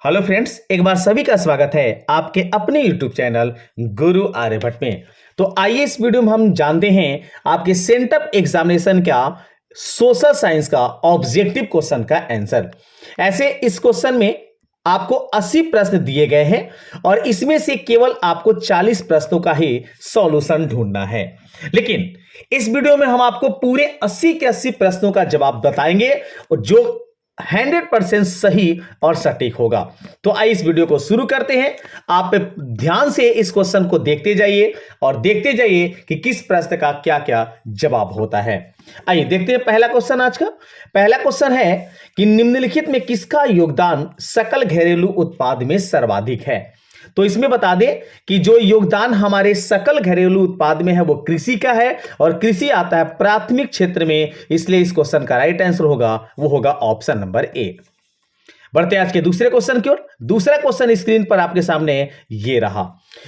Hello friends, एक बार सभी का स्वागत है आपके अपने यूट्यूब चैनल गुरु आर्यभट्ट में। तो आइए इस वीडियो में हम जानते हैं आपके सेंटअप एग्जामिनेशन का सोशल साइंस का ऑब्जेक्टिव क्वेश्चन का आंसर। ऐसे इस क्वेश्चन में आपको 80 प्रश्न दिए गए हैं और इसमें से केवल आपको 40 प्रश्नों का ही सॉल्यूशन ढूंढना है। लेकिन इस वीडियो में हम आपको पूरे 80 के 80 प्रश्नों का जवाब बताएंगे और जो 100% सही और सटीक होगा। तो आइए इस वीडियो को शुरू करते हैं। आप ध्यान से इस क्वेश्चन को देखते जाइए और देखते जाइए कि किस प्रश्न का क्या क्या जवाब होता है। आइए देखते हैं पहला क्वेश्चन। आज का पहला क्वेश्चन है कि निम्नलिखित में किसका योगदान सकल घरेलू उत्पाद में सर्वाधिक है। तो इसमें बता दें कि जो योगदान हमारे सकल घरेलू उत्पाद में है वो कृषि का है और कृषि आता है प्राथमिक क्षेत्र में, इसलिए इस क्वेश्चन का राइट आंसर होगा वो होगा ऑप्शन नंबर ए। बढ़ते हैं आज के दूसरे क्वेश्चन की ओर। दूसरा क्वेश्चन स्क्रीन पर आपके सामने ये रहा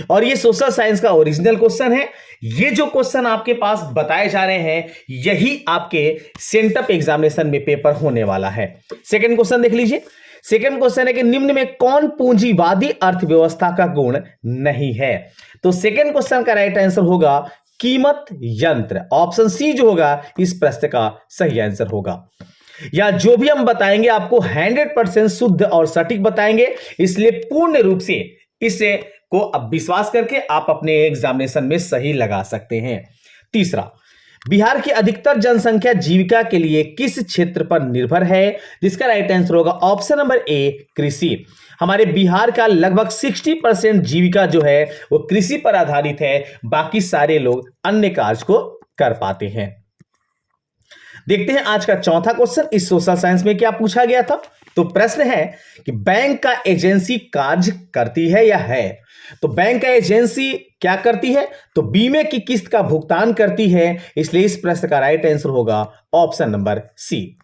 और ये सोशल साइंस का ओरिजिनल क्वेश्चन है। ये जो क्वेश्चन आपके पास बताए जा रहे हैं यही आपके सेंटअप एग्जामिनेशन में पेपर होने वाला है। सेकंड क्वेश्चन देख लीजिए। सेकंड क्वेश्चन है कि निम्न में कौन पूंजीवादी अर्थव्यवस्था का गुण नहीं है। तो सेकंड क्वेश्चन का राइट आंसर होगा कीमत यंत्र। ऑप्शन सी जो होगा इस प्रश्न का सही आंसर होगा। या जो भी हम बताएंगे आपको 100% शुद्ध और सटीक बताएंगे, इसलिए पूर्ण रूप से इसे को अब विश्वास करके आप अपने एग्जामिनेशन में सही लगा सकते हैं। तीसरा, बिहार की अधिकतर जनसंख्या जीविका के लिए किस क्षेत्र पर निर्भर है, जिसका राइट आंसर होगा ऑप्शन नंबर ए कृषि। हमारे बिहार का लगभग 60% जीविका जो है वो कृषि पर आधारित है, बाकी सारे लोग अन्य कार्य को कर पाते हैं। देखते हैं आज का चौथा क्वेश्चन। इस सोशल साइंस में क्या पूछा गया था। तो प्रश्न है कि बैंक का एजेंसी कार्य करती है या है। तो बैंक का एजेंसी क्या करती है, तो बीमे की किस्त का भुगतान करती है, इसलिए इस प्रश्न का राइट आंसर होगा ऑप्शन नंबर सी।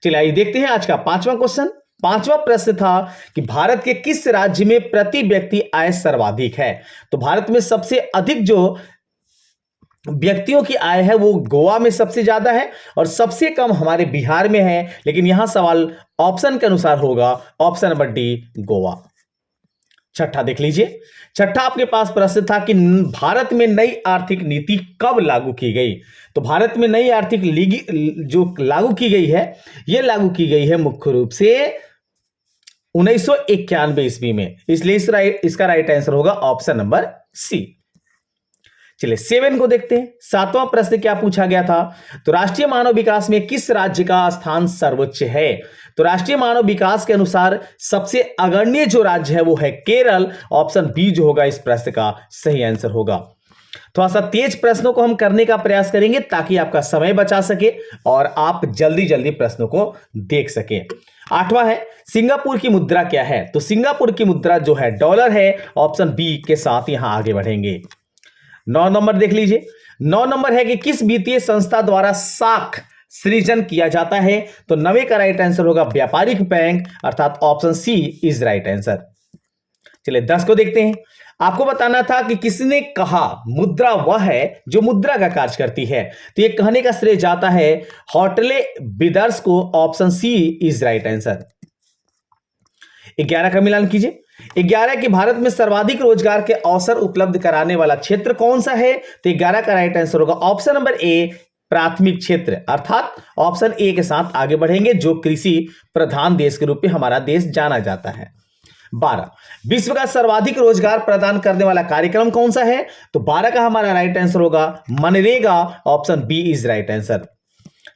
चलिए आइए देखते हैं आज का पांचवा क्वेश्चन। पांचवा प्रश्न था कि भारत के किस राज्य में प्रति व्यक्ति आय सर्वाधिक है। तो भारत में सबसे अधिक जो व्यक्तियों की आय है वो गोवा में सबसे ज्यादा है और सबसे कम हमारे बिहार में है, लेकिन यहां सवाल ऑप्शन के अनुसार होगा ऑप्शन नंबर डी गोवा। छठा देख लीजिए। छठा आपके पास प्रश्न था कि भारत में नई आर्थिक नीति कब लागू की गई। तो भारत में नई आर्थिक जो लागू की गई है यह लागू की गई है मुख्य रूप से 1991 ईस्वी में, इसलिए इसका राइट आंसर होगा ऑप्शन नंबर सी। चलिए 7 को देखते हैं। सातवां प्रश्न क्या पूछा गया था। तो राष्ट्रीय मानव विकास में किस राज्य का स्थान सर्वोच्च है। तो राष्ट्रीय मानव विकास के अनुसार सबसे अग्रणी जो राज्य है वो है केरल। ऑप्शन बी जो होगा इस प्रश्न का सही आंसर होगा। थोड़ा सा तेज प्रश्नों को हम करने का प्रयास करेंगे ताकि आपका समय बचा सके और आप जल्दी जल्दी प्रश्नों को देख सके। आठवां है सिंगापुर की मुद्रा क्या है। तो सिंगापुर की मुद्रा जो है डॉलर है। ऑप्शन बी के साथ यहां आगे बढ़ेंगे। 9 नंबर देख लीजिए। 9 नंबर है कि किस वित्तीय संस्था द्वारा साख सृजन किया जाता है। तो 9 का राइट आंसर होगा व्यापारिक बैंक, अर्थात option C is right answer. चलिए 10 को देखते हैं। आपको बताना था कि किसने कहा मुद्रा वह है जो मुद्रा का कार्य करती है। तो ये कहने का श्रेय जाता है हॉटले बिदर्स को। Option C is right answer. 11 का मिलान कीजिए। 11 कि भारत में सर्वाधिक रोजगार के अवसर उपलब्ध कराने वाला क्षेत्र कौन सा है। तो 11 का राइट आंसर होगा ऑप्शन नंबर ए प्राथमिक क्षेत्र, अर्थात ऑप्शन ए के साथ आगे बढ़ेंगे, जो कृषि प्रधान देश के रूप में हमारा देश जाना जाता है। 12 विश्व का सर्वाधिक रोजगार प्रदान करने वाला कार्यक्रम कौन सा है। तो 12 का हमारा राइट आंसर होगा MNREGA. Option B is right answer.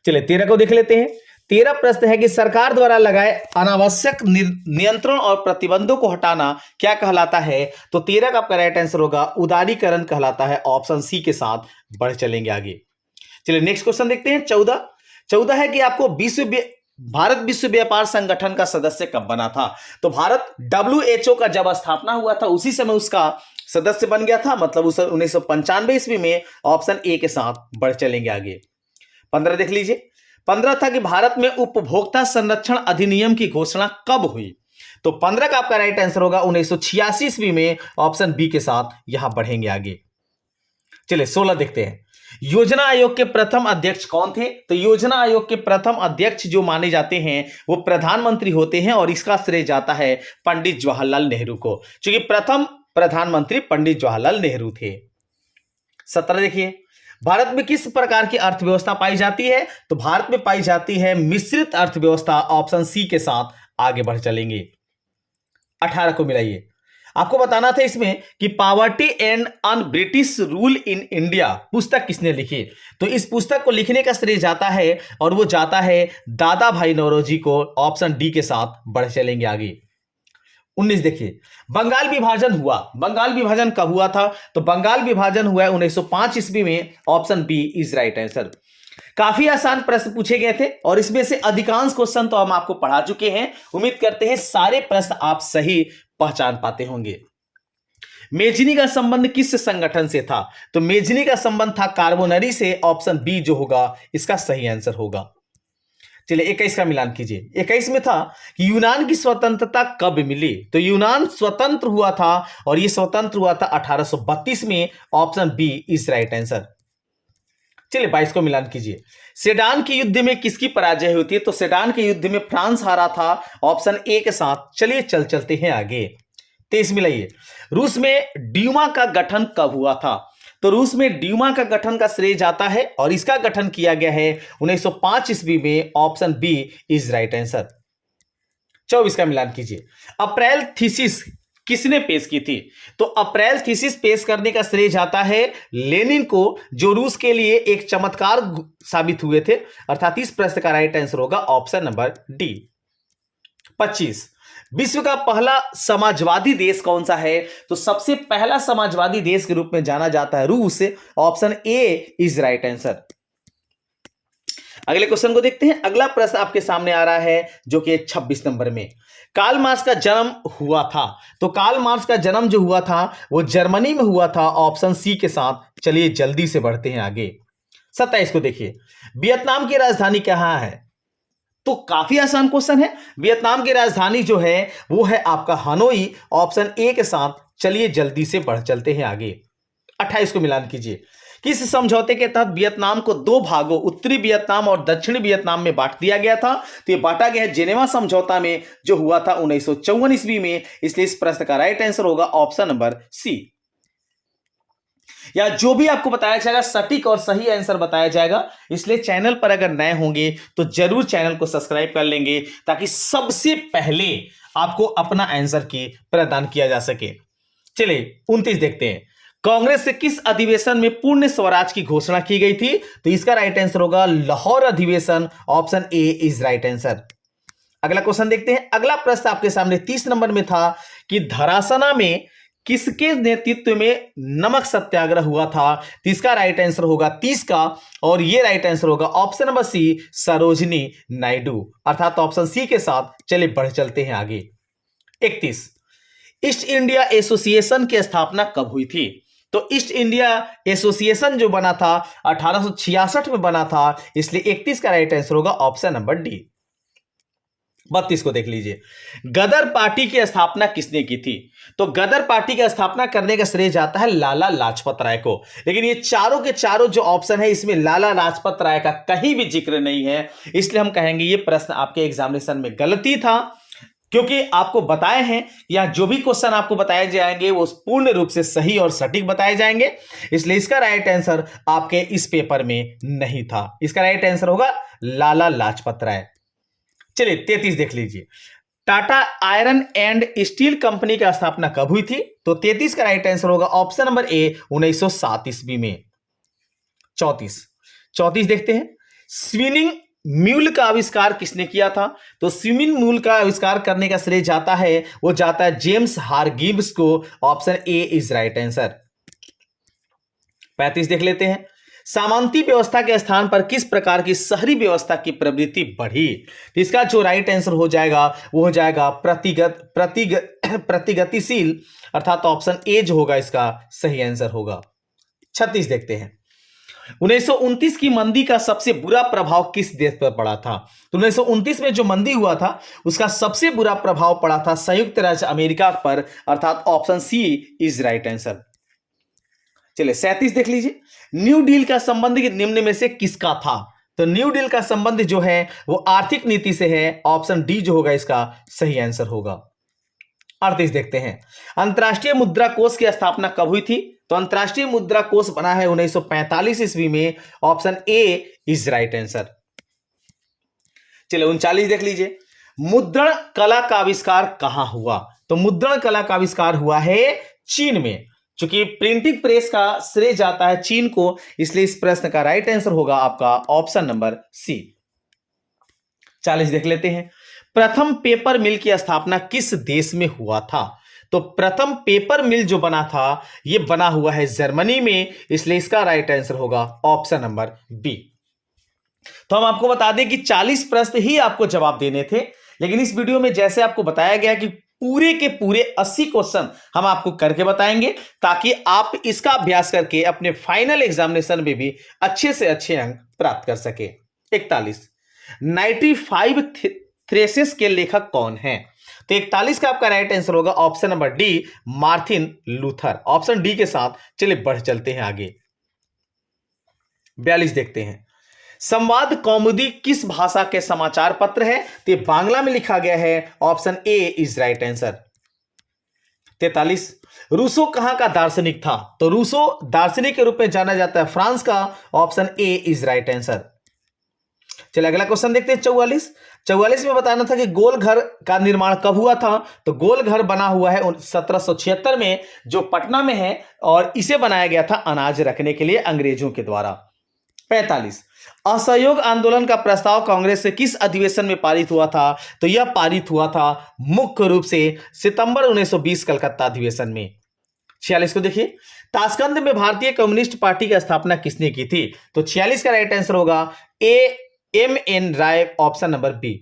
चलिए 13 को देख लेते हैं। 13 प्रश्न है कि सरकार द्वारा लगाए अनावश्यक नियंत्रण और प्रतिबंधों को हटाना क्या कहलाता है। तो 13 का आपका राइट आंसर होगा उदारीकरण कहलाता है। ऑप्शन सी के साथ बढ़ चलेंगे आगे। चलिए नेक्स्ट क्वेश्चन देखते हैं। 14 है कि आपको भारत विश्व व्यापार संगठन का सदस्य कब बना था। तो भारत WHO का जब स्थापना हुआ था उसी समय उसका सदस्य बन गया था, मतलब उस 1995 ईस्वी में। ऑप्शन ए के साथ बढ़ चलेंगे आगे। 15 देख लीजिए। 15 था कि भारत में उपभोक्ता संरक्षण अधिनियम की घोषणा कब हुई। तो 15 का आपका राइट आंसर होगा 1986 ईस्वी में। ऑप्शन बी के साथ यहां बढ़ेंगे आगे। चलिए 16 देखते हैं। योजना आयोग के प्रथम अध्यक्ष कौन थे? तो योजना आयोग के प्रथम अध्यक्ष जो माने जाते हैं वो प्रधानमंत्री होते हैं और इसका श्रेय जाता है पंडित जवाहरलाल नेहरू को, क्योंकि प्रथम प्रधानमंत्री पंडित जवाहरलाल नेहरू थे। 17 देखिए, भारत में किस प्रकार की अर्थव्यवस्था पाई जाती है? तो भारत में पाई जाती है मिश्रित अर्थव्यवस्था, ऑप्शन सी के साथ आगे बढ़ चलेंगे। 18 को मिलाइए। आपको बताना था इसमें कि poverty and un British rule in India पुस्तक किसने लिखी? तो इस पुस्तक को लिखने का श्रेय जाता है और वो जाता है दादा भाई नौरोजी को, ऑप्शन डी के साथ बढ़ चलेंगे आगे। 19 देखिए, बंगाल विभाजन हुआ। बंगाल विभाजन कब हुआ था? तो बंगाल विभाजन हुआ है 1905 ईस्वी में, option B is right answer. काफी आसान प्रश्न पूछे गए थे और इसमें से अधिकांश क्वेश्चन तो हम आपको पढ़ा चुके हैं। उम्मीद करते हैं सारे प्रश्न आप सही पहचान पाते होंगे। मेजनी का संबंध किस संगठन से था? तो मेजनी का संबंध था कार्बोनरी से, ऑप्शन बी जो होगा इसका सही आंसर होगा। चलिए 21 का मिलान कीजिए। 21 में था कि यूनान की स्वतंत्रता कब मिली? तो यूनान स्वतंत्र हुआ था और यह स्वतंत्र हुआ था 1832 में, option B is right answer. चलिए 22 को मिलान कीजिए। सेडान के युद्ध में किसकी पराजय होती है? तो सेडान के युद्ध में फ्रांस हारा था, ऑप्शन ए के साथ। चलिए चलते हैं आगे। 23 मिलाइए। रूस में ड्यूमा का गठन कब हुआ था? तो रूस में ड्यूमा का गठन का श्रेय जाता है और इसका गठन किया गया है 1905 ईस्वी में, option B is right answer. 24 का मिलान कीजिए। अप्रैल थीसिस किसने पेश की थी? तो अप्रैल थीसिस पेश करने का श्रेय जाता है लेनिन को, जो रूस के लिए एक चमत्कार साबित हुए थे, अर्थात इस प्रश्न का राइट आंसर होगा ऑप्शन नंबर डी। 25, विश्व का पहला समाजवादी देश कौन सा है? तो सबसे पहला समाजवादी देश के रूप में जाना जाता है रूस, option A is right answer. अगले क्वेश्चन को देखते हैं। अगला प्रश्न आपके सामने आ रहा है जो कि 26 नंबर में, कार्ल मार्क्स का जन्म हुआ था। तो कार्ल मार्क्स का जन्म जो हुआ था वो जर्मनी में हुआ था, ऑप्शन सी के साथ। चलिए जल्दी से बढ़ते हैं आगे। 27 को देखिए, वियतनाम की राजधानी कहां है? तो काफी आसान क्वेश्चन है। वियतनाम की राजधानी जो है वो है आपका हनोई, ऑप्शन ए के साथ। चलिए जल्दी से बढ़ चलते हैं आगे। 28 को मिलान कीजिए। किस समझौते के तहत वियतनाम को दो भागों, उत्तरी वियतनाम और दक्षिणी वियतनाम में बांट दिया गया था? तो यह बांटा गया है जेनेवा समझौता में, जो हुआ था 1954 ईस्वी में। इसलिए इस प्रश्न का राइट आंसर होगा ऑप्शन नंबर सी। या जो भी आपको बताया जाएगा सटीक और सही आंसर बताया जाएगा, इसलिए चैनल पर अगर नए होंगे तो जरूर चैनल को सब्सक्राइब कर लेंगे ताकि सबसे पहले आपको अपना आंसर की प्रदान किया जा सके। चलिए 29 देखते हैं। कांग्रेस से किस अधिवेशन में पूर्ण स्वराज की घोषणा की गई थी? तो इसका राइट आंसर होगा लाहौर अधिवेशन, option A is right answer. अगला क्वेश्चन देखते हैं। अगला प्रश्न आपके सामने 30 नंबर में था कि धरासना में किसके नेतृत्व में नमक सत्याग्रह हुआ था? तो इसका राइट आंसर होगा 30 का, और ये राइट आंसर होगा option number C, Sarojini Naidu, अर्थात ऑप्शन सी के साथ। चलिए बढ़ चलते हैं आगे। 31, ईस्ट इंडिया एसोसिएशन की स्थापना कब हुई थी? तो ईस्ट इंडिया एसोसिएशन जो बना था 1866 में बना था, इसलिए 31 का राइट आंसर होगा ऑप्शन नंबर डी। 32 को देख लीजिए। गदर पार्टी की स्थापना किसने की थी? तो गदर पार्टी की स्थापना करने का श्रेय जाता है लाला लाजपत राय को, लेकिन ये चारों के चारों जो ऑप्शन है इसमें लाला लाजपत राय का कहीं भी जिक्र नहीं है, इसलिए हम कहेंगे ये प्रश्न आपके एग्जामिनेशन में गलती था, क्योंकि आपको बताए हैं या जो भी क्वेश्चन आपको बताए जाएंगे वो पूर्ण रूप से सही और सटीक बताए जाएंगे, इसलिए इसका राइट आंसर आपके इस पेपर में नहीं था। इसका राइट आंसर होगा लाला लाजपत राय। चलिए 33 देख लीजिए। Tata iron and steel company की स्थापना कब हुई थी? तो 33 का राइट आंसर होगा ऑप्शन नंबर ए, 1907 ईस्वी में। 34 देखते हैं। स्विनिंग म्यूल का आविष्कार किसने किया था? तो स्विमिंग म्यूल का आविष्कार करने का श्रेय जाता है जेम्स हारगिव्स को, option A is right answer. 35 देख लेते हैं। सामंती व्यवस्था के स्थान पर किस प्रकार की शहरी व्यवस्था की प्रवृत्ति बढ़ी? तो इसका जो राइट आंसर हो जाएगा वो हो जाएगा प्रतिगतिशील, अर्थात ऑप्शन ए जो होगा इसका सही आंसर होगा। 36 देखते हैं। 1929 की मंदी का सबसे बुरा प्रभाव किस देश पर पड़ा था? तो 1929 में जो मंदी हुआ था उसका सबसे बुरा प्रभाव पड़ा था संयुक्त राज्य अमेरिका पर, अर्थात option C is right answer. चलिए 37 देख लीजिए, न्यू डील का संबंध निम्न में से किसका था? तो न्यू डील का संबंध जो है वो आर्थिक नीति से है। ऑप्शन डी जो होगा इसका सही आंसर होगा। 38 देखते हैं, अंतर्राष्ट्रीय मुद्रा कोष की स्थापना कब हुई थी? तो अंतर्राष्ट्रीय मुद्रा कोष बना है 1945 ईस्वी में। Option A is right answer. चलिए 39 देख लीजिए, मुद्रण कला का आविष्कार कहां हुआ? तो मुद्रण कला का आविष्कार हुआ है चीन में। चूंकि प्रिंटिंग प्रेस का श्रेय जाता है चीन को, इसलिए इस प्रश्न का राइट आंसर होगा आपका ऑप्शन नंबर सी। 40 देख लेते हैं, प्रथम पेपर मिल की स्थापना किस देश में हुआ था? तो प्रथम पेपर मिल जो बना था यह बना हुआ है जर्मनी में, इसलिए इसका राइट आंसर होगा ऑप्शन नंबर बी। तो हम आपको बता दें कि 40 प्रश्न ही आपको जवाब देने थे, लेकिन इस वीडियो में जैसे आपको बताया गया कि पूरे के पूरे 80 क्वेश्चन हम आपको करके बताएंगे, ताकि आप इसका अभ्यास करके अपने फाइनल एग्जामिनेशन में भी अच्छे से अच्छे अंक प्राप्त कर सके। 41, 95 थ्रेसिस के लेखक कौन है? तो 41 का आपका राइट आंसर होगा option number D, Martin Luther. Option D के साथ चलिए बढ़ चलते हैं आगे। 42 देखते हैं, संवाद कौमुदी किस भाषा के समाचार पत्र है? तो ये बांग्ला में लिखा गया है। Option A is right answer. 43, Rousseau कहां का दार्शनिक था? तो रूसो दार्शनिक के रूप में जाना जाता है फ्रांस का। Option A is right answer. चलिए अगला क्वेश्चन देखते हैं। 44 में बताना था कि गोल घर का निर्माण कब हुआ था? तो गोल घर बना हुआ है 1776 में, जो पटना में है, और इसे बनाया गया था अनाज रखने के लिए अंग्रेजों के द्वारा। 45, असहयोग आंदोलन का प्रस्ताव कांग्रेस से किस अधिवेशन में पारित हुआ था? तो यह पारित हुआ था मुख्य रूप से सितंबर 1920 कलकत्ता अधिवेशन में। 46 को देखिए, ताशकंद में भारतीय कम्युनिस्ट पार्टी की स्थापना किसने की थी? तो 46 का राइट आंसर होगा A M N Roy. Option number B.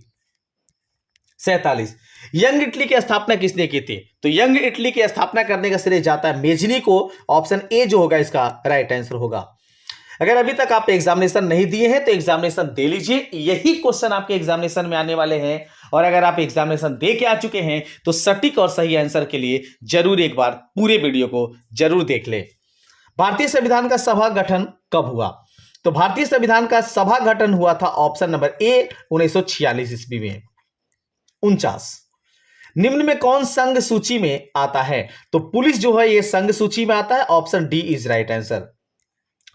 47, young Italy की स्थापना किसने की थी? तो यंग इटली की स्थापना करने का श्रेय जाता है मेजनी को। ऑप्शन ए जो होगा इसका राइट आंसर होगा। अगर अभी तक आप एग्जामिनेशन नहीं दिए हैं तो एग्जामिनेशन दे लीजिए, यही क्वेश्चन आपके एग्जामिनेशन में आने वाले हैं। और अगर आप एग्जामिनेशन दे के आ चुके हैं तो सटीक और सही आंसर के लिए जरूर एक बार पूरे वीडियो को जरूर देख ले। भारतीय संविधान का सभा गठन कब हुआ? तो भारतीय संविधान का सभा गठन हुआ था ऑप्शन नंबर ए 1946 ईस्वी में। 49, निम्न में कौन संघ सूची में आता है? तो पुलिस जो है ये संघ सूची में आता है। Option D is right answer.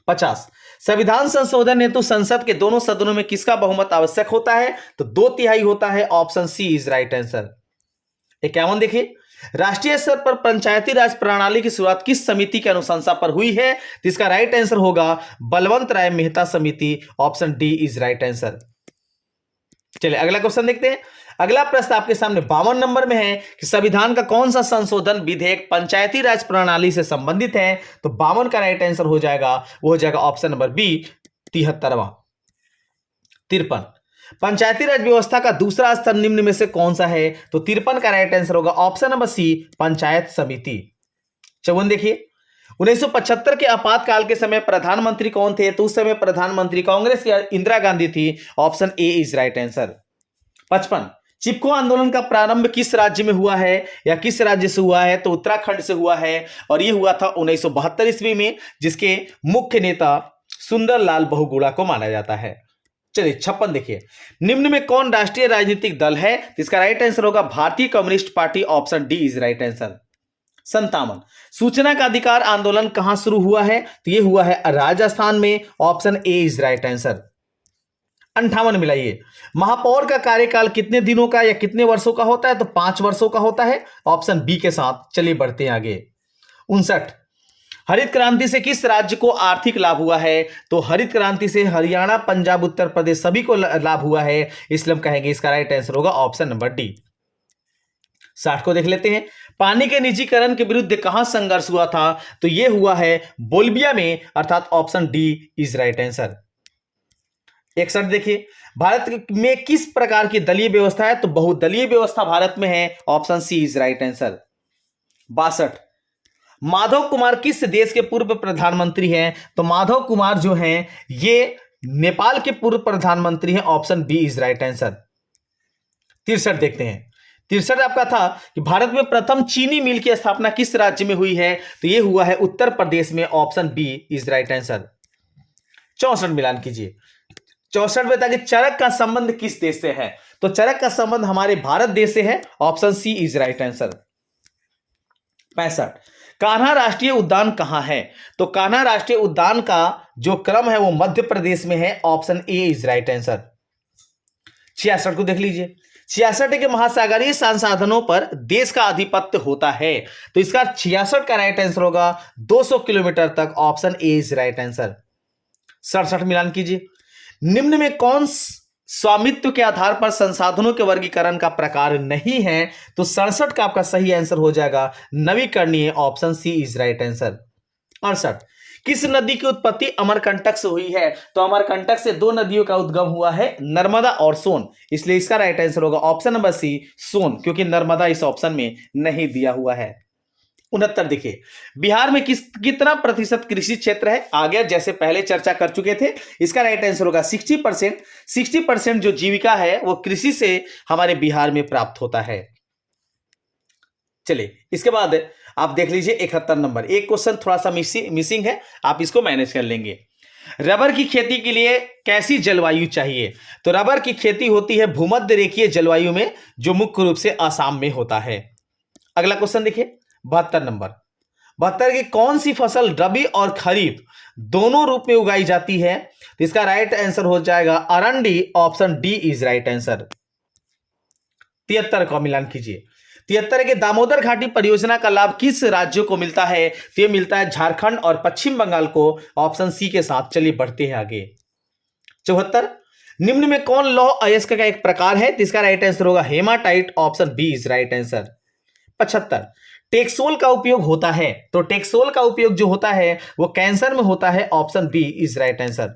50, संविधान संशोधन हेतु संसद के दोनों सदनों में किसका बहुमत आवश्यक होता है? तो 2/3 होता है। Option C is right answer. 51 देखिए, राष्ट्रीय स्तर पर पंचायती राज प्रणाली की शुरुआत किस समिति की अनुशंसा पर हुई है? तो इसका राइट आंसर होगा बलवंत राय मेहता समिति। Option D is right answer. चलिए अगला क्वेश्चन देखते हैं। अगला प्रश्न आपके सामने 52 नंबर में है कि संविधान का कौन सा संशोधन विधेयक पंचायती राज प्रणाली से संबंधित है? तो 52 का राइट आंसर हो जाएगा, वो हो जाएगा ऑप्शन नंबर बी 73वां। 53, पंचायती राज व्यवस्था का दूसरा स्तर निम्न में से कौन सा है? तो 53 का राइट आंसर होगा ऑप्शन नंबर सी पंचायत समिति। 54 देखिए, 1975 के आपातकाल के समय प्रधानमंत्री कौन थे? तो उस समय प्रधानमंत्री कांग्रेस की इंदिरा गांधी थी। Option A is right answer. 55, चिपको आंदोलन का प्रारंभ किस राज्य में हुआ है या किस राज्य से हुआ है? तो उत्तराखंड से हुआ है, और यह हुआ था 1972 ईस्वी में, जिसके मुख्य नेता सुंदरलाल बहुगुणा को माना जाता है। चलिए 56 देखिए, निम्न में कौन राष्ट्रीय राजनीतिक दल है? इसका राइट आंसर होगा भारतीय communist party. Option D is right answer. 57, सूचना का अधिकार आंदोलन कहां शुरू हुआ है? तो यह हुआ है राजस्थान में। Option A is right answer. 58 मिलाइए, महापौर का कार्यकाल कितने दिनों का या कितने वर्षों का होता है? तो 5 वर्षों का होता है। ऑप्शन बी के साथ चलिए बढ़ते हैं आगे। 59, हरित क्रांति से किस राज्य को आर्थिक लाभ हुआ है? तो हरित क्रांति से हरियाणा, पंजाब, उत्तर प्रदेश सभी को लाभ हुआ है, इसलिए हम कहेंगे इसका राइट आंसर होगा ऑप्शन नंबर डी। 60 को देख लेते हैं, पानी के निजीकरण के विरुद्ध कहां संघर्ष हुआ था? तो यह हुआ है बोलिविया में, अर्थात option D is right answer. 61 देखिए, भारत में किस प्रकार की दलीय व्यवस्था है? तो बहुदलीय व्यवस्था भारत में है। Option C is right answer. 62, Madhav Kumar किस देश के पूर्व प्रधानमंत्री हैं? तो माधव कुमार जो हैं ये नेपाल के पूर्व प्रधानमंत्री हैं। Option B is right answer. 63 देखते हैं, 63 आपका था कि भारत में प्रथम चीनी मिल की स्थापना किस राज्य में हुई है, तो यह हुआ है उत्तर प्रदेश में। Option B is right answer. 64 मिलान कीजिए। 64 में था कि चरक का संबंध किस देश से है, तो चरक का संबंध हमारे भारत देश से है। Option C is right answer. 65 Kanha राष्ट्रीय उद्यान कहां है, तो कान्हा राष्ट्रीय उद्यान का जो क्रम है वो मध्य प्रदेश में है। Option A is right answer. 66 को देख लीजिए। 66 के महासागरीय संसाधनों पर देश का आधिपत्य होता है, तो इसका 66 का राइट आंसर होगा 200 किलोमीटर तक। Option A is right answer. 67 मिलान कीजिए। निम्न में कौन स्वामित्व के आधार पर संसाधनों के वर्गीकरण का प्रकार नहीं है, तो 67 का आपका सही आंसर हो जाएगा नवीकरणीय। Option C is right answer. 68 किस नदी की उत्पत्ति अमरकंटक से हुई है, तो अमरकंटक से दो नदियों का उद्गम हुआ है, नर्मदा और सोन, इसलिए इसका राइट आंसर होगा ऑप्शन नंबर सी सोन, क्योंकि नर्मदा इस ऑप्शन में नहीं दिया हुआ है। 69 देखिए, बिहार में कितना प्रतिशत कृषि क्षेत्र है, आ गया जैसे पहले चर्चा कर चुके थे। इसका राइट आंसर होगा 60%। 60% जो जीविका है वो कृषि से हमारे बिहार में प्राप्त होता है। चलिए इसके बाद आप देख लीजिए 71 नंबर। एक क्वेश्चन थोड़ा सा मिसिंग है, आप इसको मैनेज कर लेंगे। रबर की खेती के लिए कैसी जलवायु चाहिए, तो रबर की खेती होती है भूमध्य रेखीय जलवायु में, जो मुख्य रूप से असम में होता है। अगला क्वेश्चन देखिए 72 नंबर। 72 की कौन सी फसल रबी और खरीफ दोनों रूप में उगाई जाती है, तो इसका राइट आंसर हो जाएगा अरंडी। Option D is right answer. 73 का मिलान कीजिए। 73 के दामोदर घाटी परियोजना का लाभ किस राज्यों को मिलता है, तो यह मिलता है झारखंड और पश्चिम बंगाल को। ऑप्शन सी के साथ। चलिए बढ़ते हैं आगे। 74 निम्न में कौन लौह अयस्क का एक प्रकार है, तो इसका राइट आंसर होगा haematite. Option B is right answer. 75 Taxol का उपयोग होता है, तो टेक्सोल का उपयोग जो होता है वो कैंसर में होता है। Option B is right answer.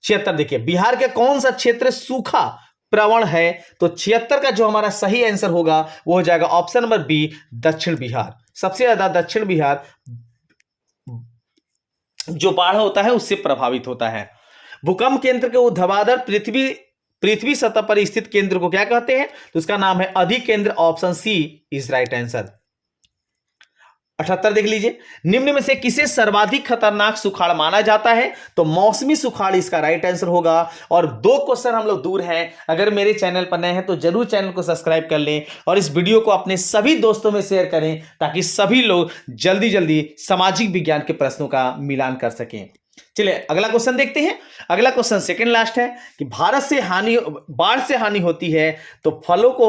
76 देखिए, बिहार के कौन सा क्षेत्र सूखा प्रवण है, तो 76 का जो हमारा सही आंसर होगा वो हो जाएगा ऑप्शन नंबर बी दक्षिण बिहार। सबसे ज्यादा दक्षिण बिहार जो बाढ़ होता है उससे प्रभावित होता है। भूकंप केंद्र के ऊर्ध्वाधर पृथ्वी सतह पर स्थित केंद्र को क्या कहते हैं, तो उसका नाम है अधिकेंद्र। Option C is right answer. 78 देख लीजिए, निम्न में से किसे सर्वाधिक खतरनाक सुखाड़ माना जाता है, तो मौसमी सुखाड़ इसका राइट आंसर होगा। और दो क्वेश्चन हम लोग दूर हैं। अगर मेरे चैनल पर नए हैं तो जरूर चैनल को सब्सक्राइब कर लें और इस वीडियो को अपने सभी दोस्तों में शेयर करें, ताकि सभी लोग जल्दी जल्दी सामाजिक विज्ञान के प्रश्नों का मिलान कर सकें। चलिए अगला क्वेश्चन देखते हैं। अगला क्वेश्चन सेकंड लास्ट है कि बाढ़ से हानि होती है, तो फसलों को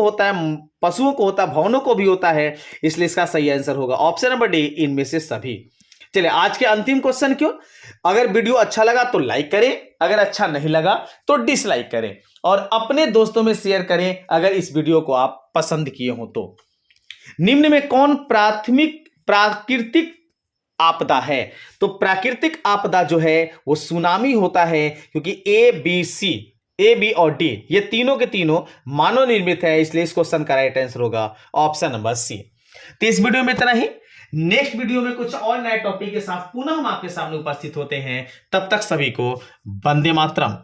होता है, पशुओं को होता है, भवनों को भी होता है, इसलिए इसका सही आंसर होगा ऑप्शन नंबर डी इनमें से सभी। चलिए आज के अंतिम क्वेश्चन क्यों, अगर वीडियो अच्छा लगा तो लाइक करें, अगर अच्छा नहीं लगा तो डिसलाइक करें और अपने दोस्तों में शेयर करें अगर इस वीडियो को आप पसंद किए हो तो। निम्न में कौन प्राकृतिक आपदा है, तो प्राकृतिक आपदा जो है वो सुनामी होता है, क्योंकि ए बी और डी ये तीनों के तीनों मानव निर्मित है, इसलिए इस क्वेश्चन का राइट आंसर होगा ऑप्शन नंबर सी। तो इस वीडियो में इतना ही। नेक्स्ट वीडियो में कुछ और नए टॉपिक के साथ पुनः हम आपके सामने उपस्थित होते हैं। तब तक सभी को वंदे मातरम।